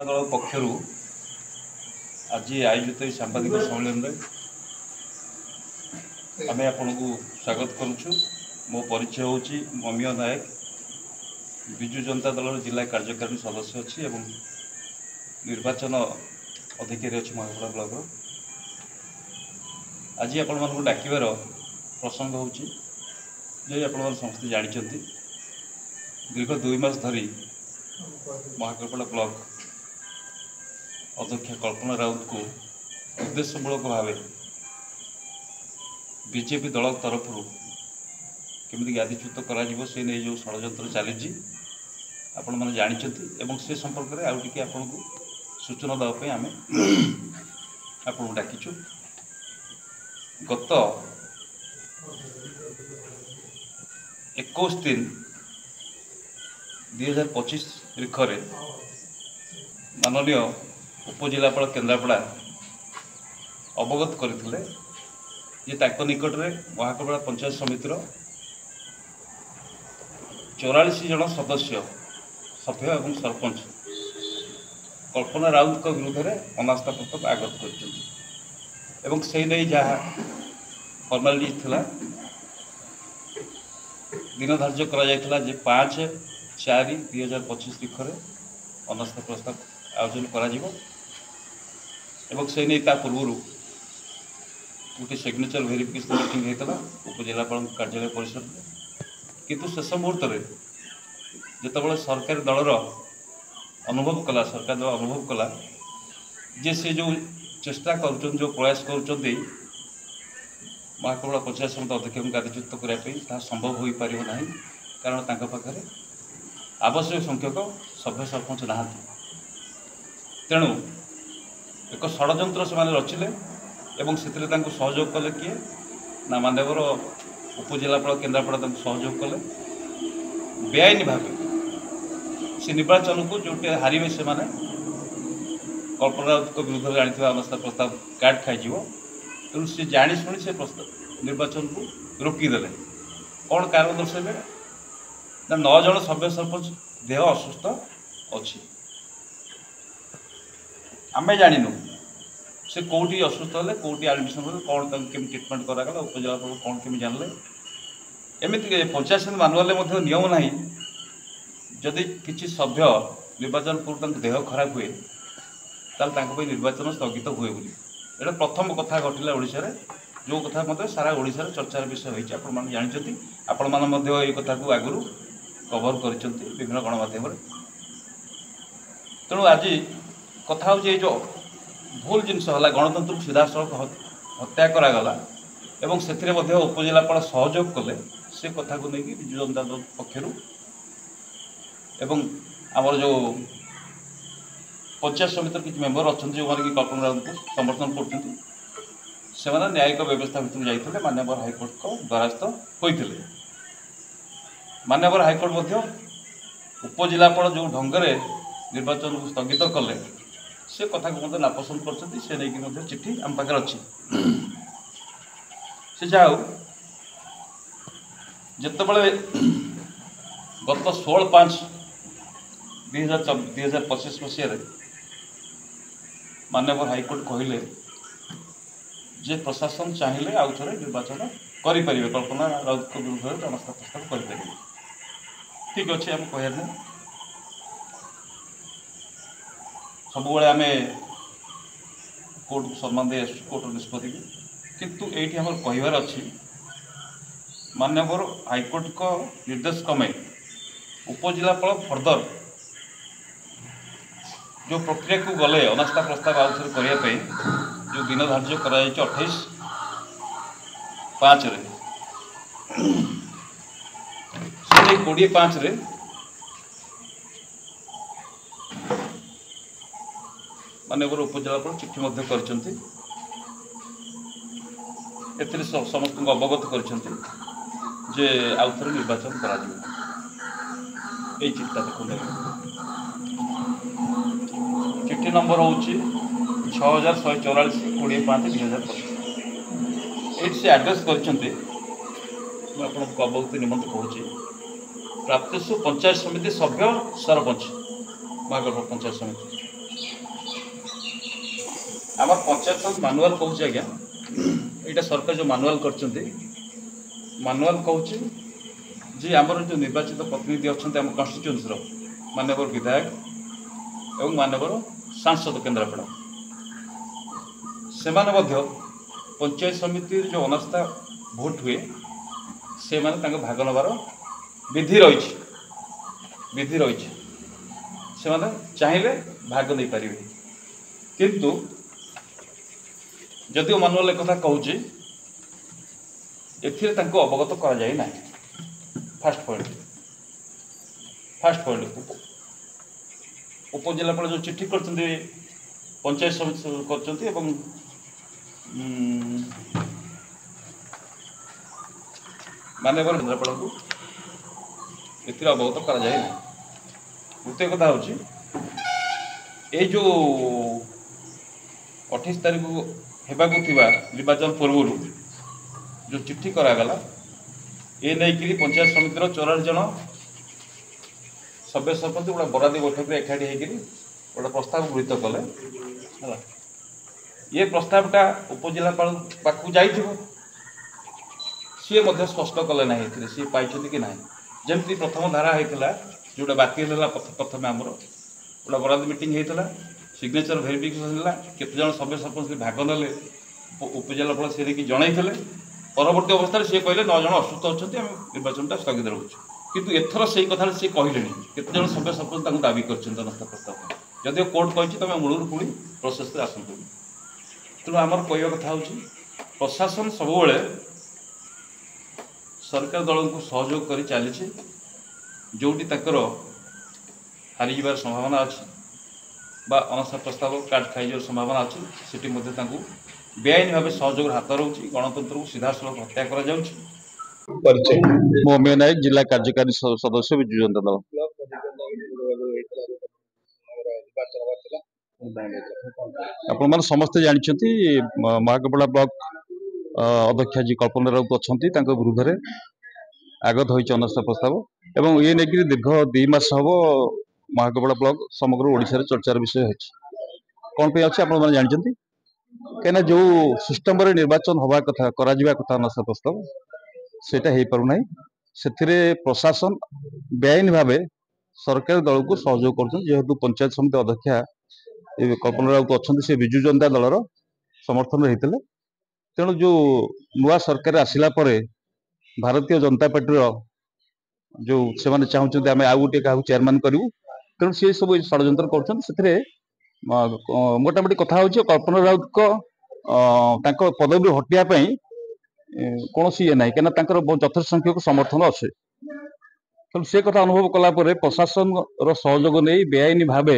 दल पक्षर आज आयोजित सांबादिक सम्मेलन में आम आपण को स्वागत करुचु। मो परिचय हूँ ममिय नायक, विजु जनता दल जिला कार्यकारिणी सदस्य अच्छी एवं निर्वाचन अधिकारी अच्छी महागुड़ा ब्लॉक। आज आपण मानक डाकिबार प्रसंग हूँ आपण समस्त जानते दीर्घ 2 मास धरी महागुड़ा ब्लॉक अध्यक्ष कल्पना राउत को उद्देश्यमूलक भाव बीजेपी दल तरफ केमी गादीच्युत कर जो षड्यंत्र चली आपण मैंने जानते से संपर्क में आउ टे आपन को सूचना देवाई आम आपन डाकिचु। गत 21/3/2025 तारीख माननीय उपजिलापाल केन्द्रापड़ा अवगत करते निकट में महाकपड़ा पंचायत समितिर 44 जन सदस्य सभ्य और सरपंच कल्पना राउत विरुद्ध में अनास्था प्रस्ताव आगत कर जहाँ फर्मालिटी थिला दिन धार्य कर 5/4/2025 तारीख में अनास्था प्रस्ताव आयोजन करा से नहीं पूर्व गोटे सिग्नेचर वेरिफिकेशन मीटिंग होता उपजिलापाल कार्यालय परिसर में, किंतु शेष मुहूर्त में जितेबाला सरकारी दलर अनुभव कला सरकार दल अनुभव कला जे से जो चेष्टा कर जो प्रयास कर महाकपड़ा पंचायत समिति अध्यक्ष गादीच्युत करने संभव हो पार ना, कारण पाखे आवश्यक संख्यक सभ्य सरपंच ना। तेणु एक षड्यंत्र से रचिले एवं से सहयोग कले किए ना मानवर उपजिलापाल केन्द्रापड़ा सहयोग कले बेआईन भाव से निर्वाचन को जोटे हारे से माने कल्पना राउत विरुद्ध में आनी अनास्था प्रस्ताव काट खाई तेणु सी जाशुणी से प्रस्ताव निर्वाचन को रोकीदे। कौन कारण दर्शाइबे ना 9 जन सभ्य सरपंच देह असुस्थ अच्छी आम जानू से कौटी असुस्थ है कौटी आडमिशन कौन केमी ट्रिटमेंट करागला उपजिलापाल कौन केमी जानले एमती पंचायत समिति मानुआल नियम ना जदि किसी सभ्य निर्वाचन पूर्व देह खराब हुए ताल निर्वाचन स्थगित हुए बोली एटा प्रथम कथा घटला ओडिशा रे, जो कथा मत सारा ओडिशा चर्चार विषय होती आपण मैंने जानते आपण मैंने कथा को आगु कवर कर विभिन्न गणमाध्यम। तेणु आज कथा हूँ जो भूल जिनस है गणतंत्र सीधा सड़क हत्या करागला एवं से उपजिलापाल सहयोग कले से कथा को लेकिन विजु जनता दल पक्षर एवं आमर जो पंचायत समिति किसी मेम्बर अच्छा जो मैंने कि कल्पना राउत को समर्थन कर न्यायिक व्यवस्था भितर जाते माननीय हाइकोर्ट को द्वारस्थ होते माननीय हाइकोर्ट उपजिलापाल जो ढंग से निर्वाचन को स्थगित कले से कथा को मतलब नापसंद कर चिट्ठी आम पाखे अच्छी से जाऊ जितेबाला गत 16/5/2025 मसीह माननीय हाइकोर्ट कहले जे प्रशासन चाहिए आउ थे निर्वाचन करें कल्पना राउत विरुद्ध में अनास्था प्रस्ताव करें। ठीक अच्छे आम कहना सब आम कोर्ट को सम्मान दे कोर्ट निष्पत्ति किंतु ये आम कहार अच्छी माननीय हाइकोर्ट को निर्देश क्रमे उपजिलापाल फर्दर जो प्रक्रिया को गले अनास्था प्रस्ताव आउ थे करने जो दिन धार्य कर 28/5 20/5 माननीय उपजिलापाल चिट्ठी कर समस्त अवगत कर आउ थे निर्वाचन कर चिट्ठा देखते चिट्ठी नंबर हूँ 6144/20/5 ये से आड्रेस कर अवगत निमंत कहूँ प्राप्तेषु पंचायत समिति सभ्य सरपंच महागढ़ पंचायत समिति आम पंचायत मानुआल कौच आज्ञा यहाँ सरकार जो मानुआल कर मानुआल कौच जी आमर जो निर्वाचित प्रतिनिधि अच्छा आम कन्स्टिट्यून्सी माननीय विधायक एवं माननीय सांसद केन्द्रापड़ा से पंचायत समिति जो अनास्था भोट हुए से भाग नबार विधि रही से चाहिए भाग नहीं पारे किंतु जदिव मानुआल एक कथा कहूँ अवगत कर फास्ट पॉइंट उपजिलापाल जो चिट्ठी कर पंचायत समिति कर माननीय केन्द्रापड़ा को ए अवगत कर द्वितीय कथा हूँ ये जो 28 तारीख होगाकू निर्वाचन पूर्व जो चिट्ठी करागला ये नहीं पंचायत समितिर 84 जन सभ्य सरपंच गोटे बरादी बैठक में एकाठी होकर गोटे प्रस्ताव गृहीत कले है ये प्रस्तावटा उपजिलापाल पाखु जाइए सी स्पष्ट कले ना सी पाई कि ना जमी प्रथम धारा होता जोटा बातिल है प्रथम आमर गोटे बरादी मीटिंग होता सिग्नेचर भेरिफिकेसन है केते जन सभ्य सरपंच भाग ने उपजिलापाल से जनई परवर्त अवस्था सी कहले 9 जन असुस्थ अच्छा आम निर्वाचनटा स्थगित रोचु किंतु एथर से कथा सी कहले केते जन सभ्य सरपंच दाबी कर प्रस्ताव जदि कोर्ट कही तुम मूलर पुणी प्रोसेस आसतु तेणु आमर कह कथा हूँ प्रशासन सब सरकार दल को सहयोग कर चली जोटी तकर हारी जबार संभावना अच्छी बा अनास्था प्रस्ताव कार्ड खाई संभावना अच्छी से बेआईन भाव सहयोग हाथ रोचे गणतंत्र को सीधासलख हत्या कर मोमिया नायक जिला कार्यकारी सदस्य विजु जनता दल आपण समस्ते जानते महाकपड़ा ब्लॉक अध्यक्षा जी कल्पना राउत अच्छा विरुद्ध में आगत हो अनास्था प्रस्ताव एवं ये नहीं दीर्घ 2 मास हम महाकपड़ा ब्लॉक समग्र ओडिशा रे चर्चार विषय है कौन पे अच्छे आप जानते कहीं जो सिस्टम निर्वाचन हवा कथा कथा अनास्था प्रस्ताव सेटा हो पारना से प्रशासन बेआईन भाव सरकारी दल को सहयोग कर पंचायत समिति अध्यक्षा कल्पना राउत अच्छा से विजु जनता दलर समर्थन होते तेणु जो नुआ सरकार आसला भारतीय जनता पार्टी जो से चाहते आम आउ गोटे क्या चेयरमैन करूँ तेणु सी सब षड्यंत्र कर मोटामोटी कथा हूँ कल्पना राउत को पदवी हटाई कौन ये ना कहीं यथेष संख्यक समर्थन अच्छे तेणु से कथा अनुभव कलापर प्रशासन सहयोग नहीं बेआईन भाव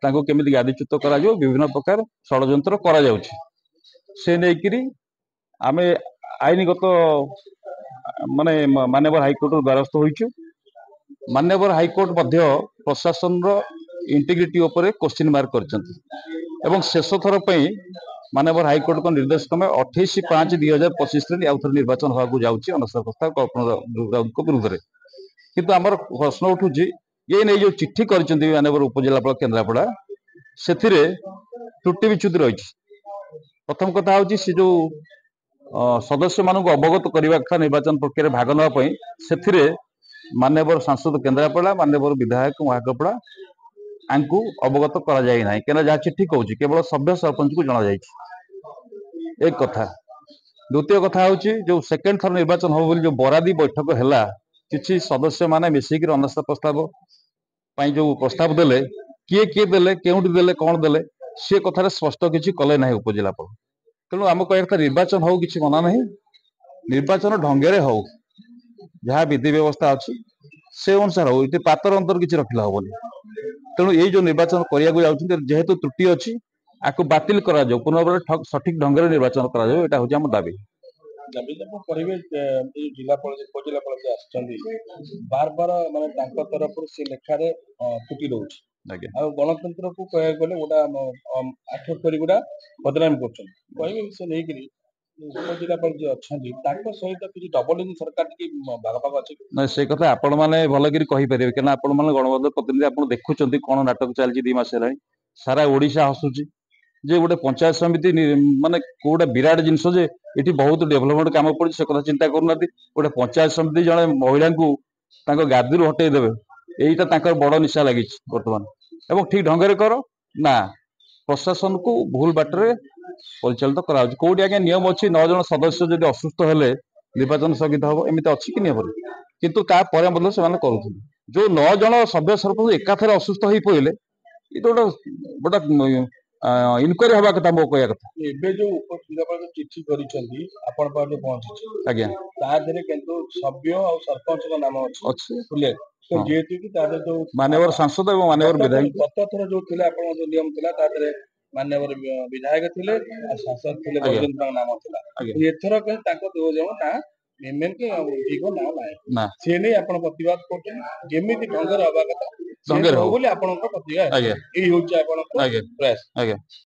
केमी गादीच्युत कर विभिन्न प्रकार षड्यंत्र कर आम आईनगत माने माननीय हाइकोर्ट द्वारस्थ होइछु माननीय हाइकोर्ट प्रशासन इंटीग्रिटी उपर क्वेश्चन मार्क कर शेष थर माननीय हाइकोर्ट को निर्देश क्रमे 28/5/2025 आउ थे निर्वाचन होगा जाऊँगी अनास्था प्रस्ताव कल्पना राउत विरुद्ध में किंतु आमर प्रश्न उठू ये नहीं जो चिट्ठी कर माननीय उपजिलापाल केन्द्रापड़ा से त्रुटि विच्युति रही प्रथम कथा हूँ सी जो सदस्य मान अवगत करने कथा निर्वाचन प्रक्रिया भाग नापी से माननीय सांसद केन्द्रापड़ा माननीय विधायक महाकपड़ा आंकु अवगत कर जहाँ चिट्ठी कहूँ केवल सभ्य सरपंच को जना एक कथा द्वितीय कथा हूँ जो सेकेंड थर निर्वाचन हम जो बरादी बैठक है किसी सदस्य माने मिसिक अनास्था प्रस्ताव जो प्रस्ताव देले किए किए देले केउंटी देले कौन देले सी कथार स्पष्ट किसी कले ना उपजिलापाल तेणु आम कह निर्वाचन हो कि मना ना निर्वाचन ढंगे हो जहाँ विधि व्यवस्था अच्छी से अनुसार हो ये पातर अंतर किसी रखला हेनी तेणु ये जो निर्वाचन करने जेहेतु त्रुटि अच्छी आपको बातिल करा पुनर्ବାର सठिक ढंग से निर्वाचन करा यहाँ हूँ आम दाबी जिलापाल उपजिलापाल बार बार माने तरफ से लेखार त्रुटि रोच गणतंत्र को कह गले गोटा 8 तारीख गुड़ा बदनाम कर उपजिलापाल जो अच्छा सहित किसी डबल सरकार भाग भाग अच्छे ना से कथा आपण मैंने भलकर कहींपर क्या आपण मैंने गणमाध्य प्रतिनिधि आप देखुं कौन नाटक चलती 2 मास है सारा ओडिशा हसुची जे गोटे पंचायत समिति माने कोटा विराट जिनस जे ये बहुत डेभलपमेंट काम पड़ी से कथा चिंता करना गोटे पंचायत समिति जड़े महिला को गादी हटई देवे यहीटा बड़ निशा लगी बर्तमान एवं ठीक ढंग से कर ना प्रशासन को भूल बाटर परिचालित करा कौटी आज्ञा नियम अच्छी 9 जन सदस्य जब असुस्थ हेले निर्वाचन स्थगित हम एमती अच्छी कि नियम किंतु तापर से करुले जो 9 जन सभ्य सरपंच एकाथर असुस्थ हो पड़े ये तो गोटे इनक्वारी हवा कथा मो कह कथा ଏବେ ଯୋଉ ଉପଜିଲ୍ଲାପାଳ ଚିଠି କରିଛନ୍ତି ଆପଣ ପାଖରେ ପହଞ୍ଚିଛି ଆଜ୍ଞା ତା ଦେହରେ କିନ୍ତୁ ସଭ୍ୟ ଆଉ ସରପଞ୍ଚଙ୍କ ନାମ ଅଛି ବୁଝିଲେ ତ ଯେହେତୁ କି ତା ଦେହରେ ଯୋଉ माननीय सांसद और माननीय विधायक ଗତ ଥର ଯୋଉ ଥିଲା ଆପଣଙ୍କ ଯୋଉ ନିୟମ ଥିଲା ତା ଦେହରେ ମାନ୍ୟବର ବିଧାୟକ ଥିଲେ ଆଉ ଶାସକ ଥିଲେ ବୈଜୟନ୍ତଙ୍କ ନାମ ଥିଲା ଏଥର ତାଙ୍କ ଦୁଇ ଜଣ ନା ଏମଏଲକେ ଆଉ ଏମ୍ପିଙ୍କ ନାଁ ନାହିଁ ସେ ନେଇ ଆପଣ ପ୍ରତିବାଦ କରୁଛନ୍ତି ଯେମିତି ଢଙ୍ଗରେ ହବା କଥା ବୋଲି ଆପଣଙ୍କ ପ୍ରତିବାଦ ଏଇ ହଉଛି ଆପଣଙ୍କ ପ୍ରୟାସ।